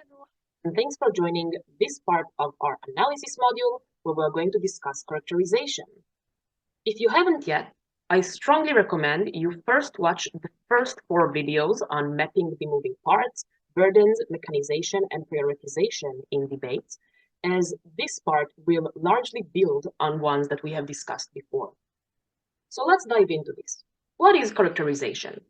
everyone, and thanks for joining this part of our analysis module where we're going to discuss characterization. If you haven't yet, I strongly recommend you first watch the first 4 videos on mapping the moving parts, burdens, mechanization, and prioritization in debates, as this part will largely build on ones that we have discussed before. So let's dive into this. What is characterization?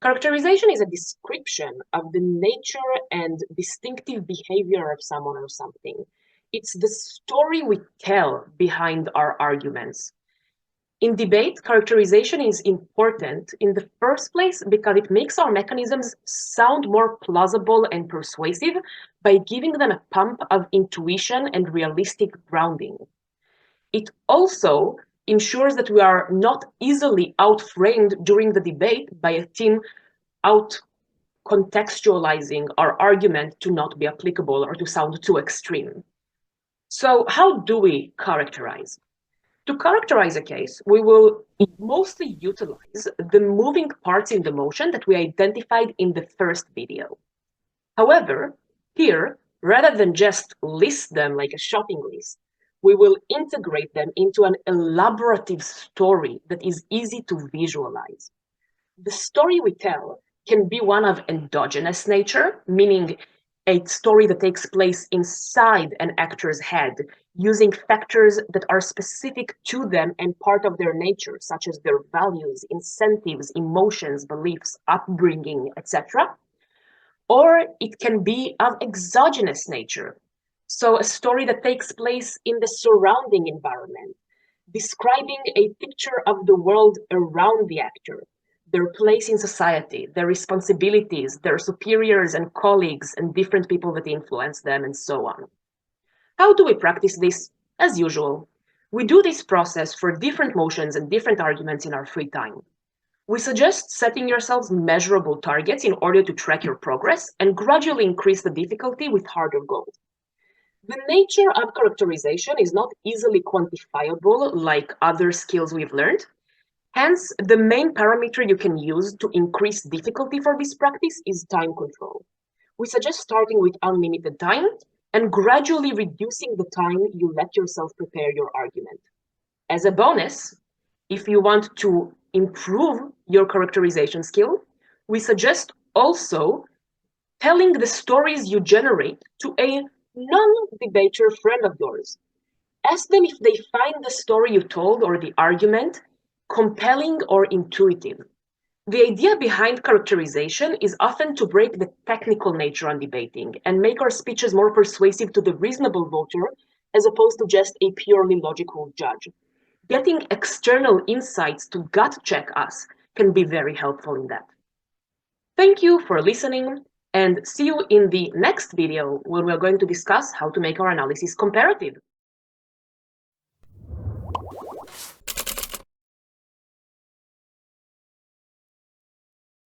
Characterization is a description of the nature and distinctive behavior of someone or something. It's the story we tell behind our arguments. In debate, characterization is important in the first place because it makes our mechanisms sound more plausible and persuasive by giving them a pump of intuition and realistic grounding. It also ensures that we are not easily outframed during the debate by a team out-contextualizing our argument to not be applicable or to sound too extreme. So how do we characterize? To characterize a case, we will mostly utilize the moving parts in the motion that we identified in the first video. However, here, rather than just list them like a shopping list, we will integrate them into an elaborative story that is easy to visualize. The story we tell can be one of endogenous nature, meaning a story that takes place inside an actor's head, using factors that are specific to them and part of their nature, such as their values, incentives, emotions, beliefs, upbringing, etc. Or it can be of exogenous nature, so a story that takes place in the surrounding environment, describing a picture of the world around the actor, their place in society, their responsibilities, their superiors and colleagues and different people that influence them, and so on. How do we practice this? As usual, we do this process for different motions and different arguments in our free time. We suggest setting yourselves measurable targets in order to track your progress and gradually increase the difficulty with harder goals. The nature of characterization is not easily quantifiable like other skills we've learned. Hence, the main parameter you can use to increase difficulty for this practice is time control. We suggest starting with unlimited time and gradually reducing the time you let yourself prepare your argument. As a bonus, if you want to improve your characterization skill, we suggest also telling the stories you generate to a non-debater friend of yours. Ask them if they find the story you told or the argument compelling or intuitive. The idea behind characterization is often to break the technical nature on debating and make our speeches more persuasive to the reasonable voter as opposed to just a purely logical judge. Getting external insights to gut check us can be very helpful in that. Thank you for listening, and see you in the next video when we're going to discuss how to make our analysis comparative.